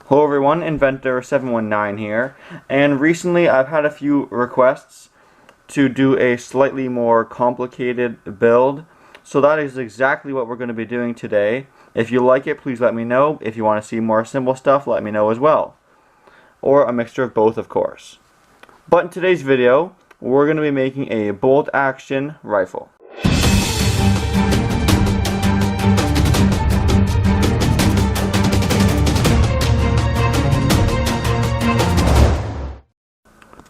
Hello everyone, Inventor719 here, and recently I've had a few requests to do a slightly more complicated build, so that is exactly what we're going to be doing today. If you like it, please let me know. If you want to see more simple stuff, let me know as well. Or a mixture of both, of course. But in today's video, we're going to be making a bolt action rifle.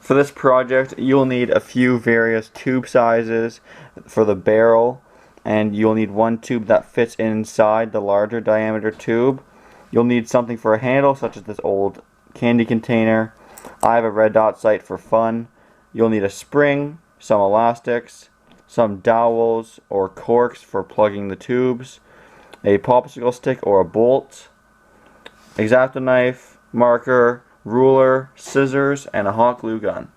For this project, you'll need a few various tube sizes for the barrel, and you'll need one tube that fits inside the larger diameter tube. You'll need something for a handle, such as this old candy container. I have a red dot sight for fun. You'll need a spring, some elastics, some dowels or corks for plugging the tubes, a popsicle stick or a bolt, X-Acto knife, marker, ruler, scissors, and a hot glue gun.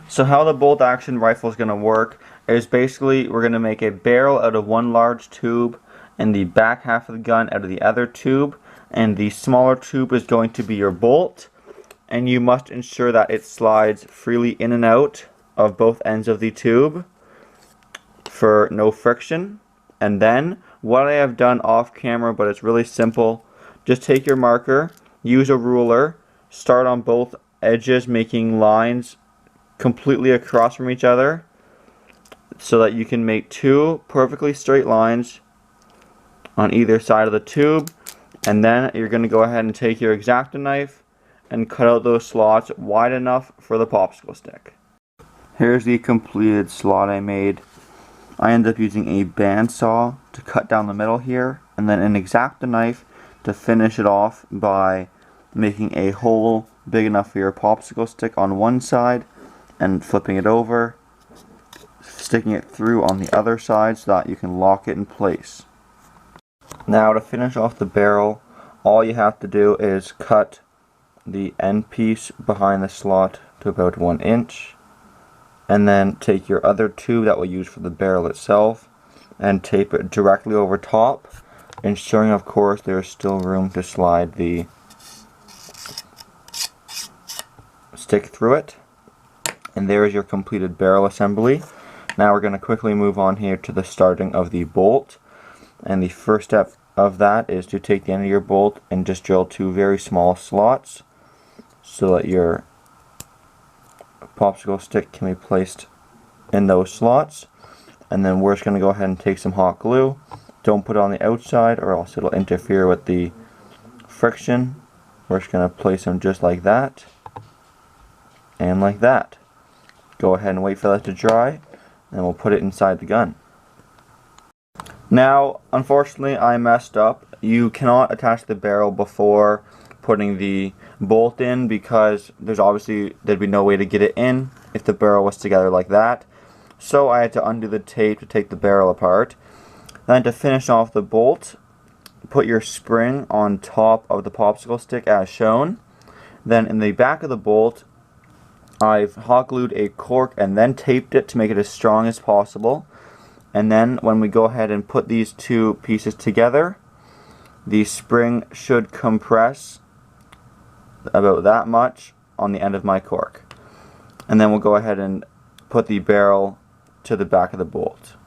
So how the bolt action rifle is going to work is basically we're going to make a barrel out of one large tube and the back half of the gun out of the other tube, and the smaller tube is going to be your bolt, and you must ensure that it slides freely in and out of both ends of the tube for no friction. And then what I have done off camera, but it's really simple, just take your marker, use a ruler, start on both edges making lines completely across from each other so that you can make two perfectly straight lines on either side of the tube, and then you're going to go ahead and take your X-Acto knife and cut out those slots wide enough for the popsicle stick. Here's the completed slot I made. I ended up using a bandsaw to cut down the middle here, and then an X-Acto knife to finish it off by making a hole big enough for your popsicle stick on one side and flipping it over, sticking it through on the other side so that you can lock it in place. Now to finish off the barrel, all you have to do is cut the end piece behind the slot to about 1 inch, and then take your other tube that we'll use for the barrel itself and tape it directly over top, ensuring of course there's still room to slide the stick through it. And there is your completed barrel assembly. Now we're going to quickly move on here to the starting of the bolt, and the first step of that is to take the end of your bolt and just drill two very small slots so that your popsicle stick can be placed in those slots. And then we're just going to go ahead and take some hot glue. Don't put it on the outside or else it'll interfere with the friction. We're just going to place them just like that and like that. Go ahead and wait for that to dry, and we'll put it inside the gun. Now, unfortunately, I messed up. You cannot attach the barrel before putting the bolt in because there'd be no way to get it in if the barrel was together like that. So I had to undo the tape to take the barrel apart. Then to finish off the bolt, put your spring on top of the popsicle stick as shown. Then in the back of the bolt, I've hot glued a cork and then taped it to make it as strong as possible. And then when we go ahead and put these two pieces together, the spring should compress about that much on the end of my cork. And then we'll go ahead and put the barrel to the back of the bolt.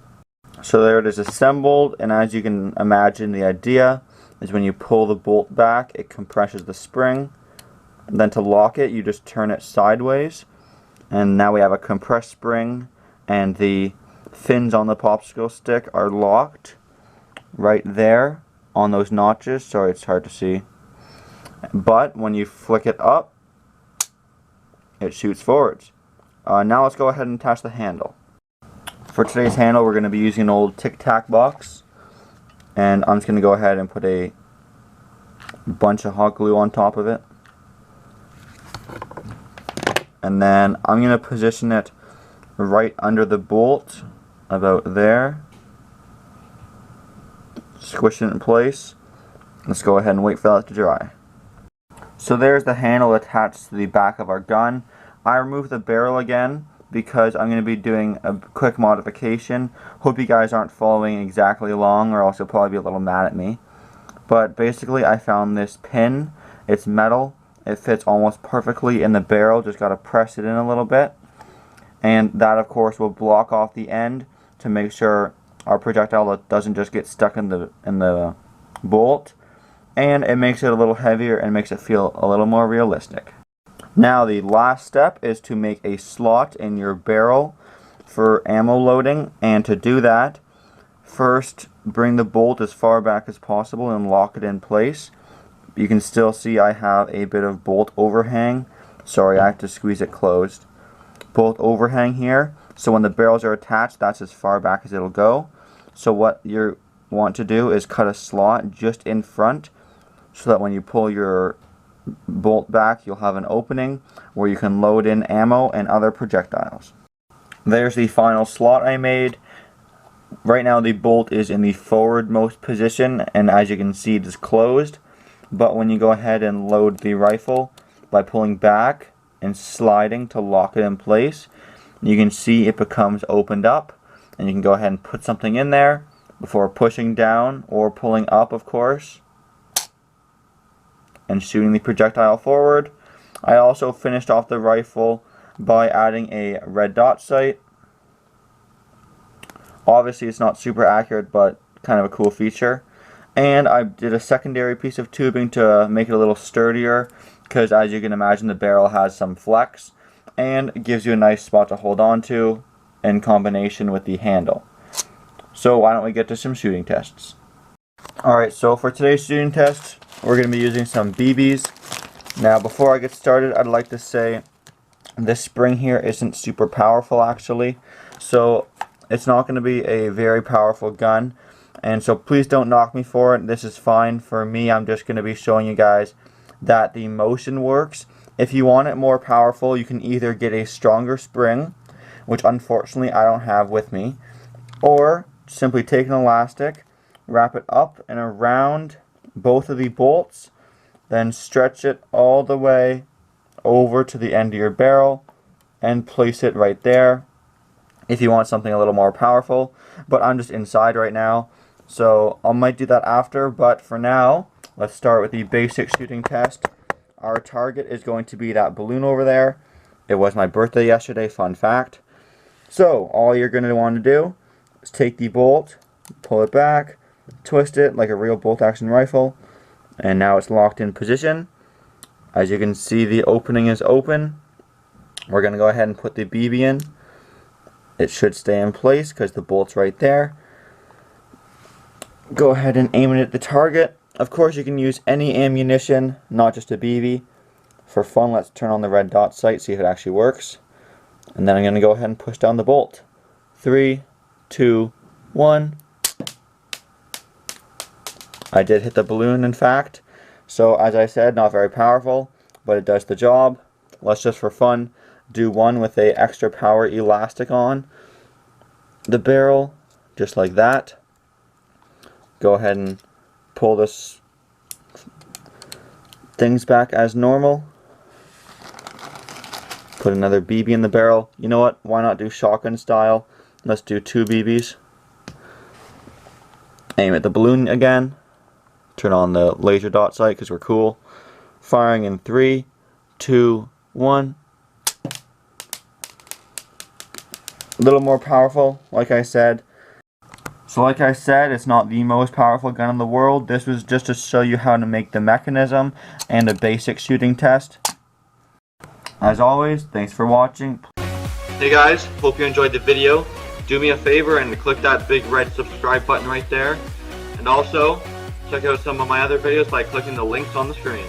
So there it is assembled, and as you can imagine, the idea is when you pull the bolt back, it compresses the spring. And then to lock it, you just turn it sideways, and now we have a compressed spring, and the fins on the popsicle stick are locked right there on those notches. Sorry, it's hard to see. But when you flick it up, it shoots forwards. Now let's go ahead and attach the handle. For today's handle, we're going to be using an old Tic Tac box, and I'm just going to go ahead and put a bunch of hot glue on top of it. And then I'm going to position it right under the bolt, about there. Squish it in place. Let's go ahead and wait for that to dry. So there's the handle attached to the back of our gun. I removed the barrel again because I'm going to be doing a quick modification. Hope you guys aren't following exactly along, or else you'll probably be a little mad at me. But basically I found this pin It's metal. It fits almost perfectly in the barrel. Just got to press it in a little bit. And that, of course, will block off the end to make sure our projectile doesn't just get stuck in the bolt. And it makes it a little heavier and makes it feel a little more realistic. Now the last step is to make a slot in your barrel for ammo loading, and to do that, first bring the bolt as far back as possible and lock it in place. You can still see I have a bit of bolt overhang. Sorry, I have to squeeze it closed. Bolt overhang here, so when the barrels are attached, that's as far back as it'll go. So what you want to do is cut a slot just in front, so that when you pull your bolt back, you'll have an opening where you can load in ammo and other projectiles. There's the final slot I made. Right now the bolt is in the forwardmost position, and as you can see, it is closed. But when you go ahead and load the rifle by pulling back and sliding to lock it in place, you can see it becomes opened up, and you can go ahead and put something in there before pushing down or pulling up, of course, and shooting the projectile forward. I also finished off the rifle by adding a red dot sight. Obviously it's not super accurate, but kind of a cool feature. And I did a secondary piece of tubing to make it a little sturdier, because as you can imagine, the barrel has some flex, and it gives you a nice spot to hold on to in combination with the handle. So why don't we get to some shooting tests. Alright, so for today's shooting test, we're going to be using some BBs. Now before I get started, I'd like to say this spring here isn't super powerful actually, so it's not going to be a very powerful gun, and so please don't knock me for it. This is fine for me. I'm just going to be showing you guys that the motion works. If you want it more powerful, you can either get a stronger spring, which unfortunately I don't have with me, or simply take an elastic, wrap it up and around both of the bolts, then stretch it all the way over to the end of your barrel and place it right there if you want something a little more powerful. But I'm just inside right now, so I might do that after, but for now let's start with the basic shooting test. Our target is going to be that balloon over there. It was my birthday yesterday, fun fact. So all you're going to want to do is take the bolt, pull it back, twist it like a real bolt action rifle, and now it's locked in position. As you can see, the opening is open. We're going to go ahead and put the BB in. It should stay in place because the bolt's right there. Go ahead and aim it at the target. Of course, you can use any ammunition, not just a BB. For fun, let's turn on the red dot sight, see if it actually works. And then I'm going to go ahead and push down the bolt. 3, 2, 1. I did hit the balloon, in fact. So as I said, not very powerful, but it does the job. Let's just for fun do one with a extra power elastic on the barrel, just like that. Go ahead and pull this things back as normal. Put another BB in the barrel. You know what? Why not do shotgun style? Let's do 2 BBs. Aim at the balloon again. Turn on the laser dot sight because we're cool. Firing in 3, 2, 1. A little more powerful, like I said. So like I said, it's not the most powerful gun in the world. This was just to show you how to make the mechanism and a basic shooting test. As always, thanks for watching. Hey guys, hope you enjoyed the video. Do me a favor and click that big red subscribe button right there. And also, check out some of my other videos by clicking the links on the screen.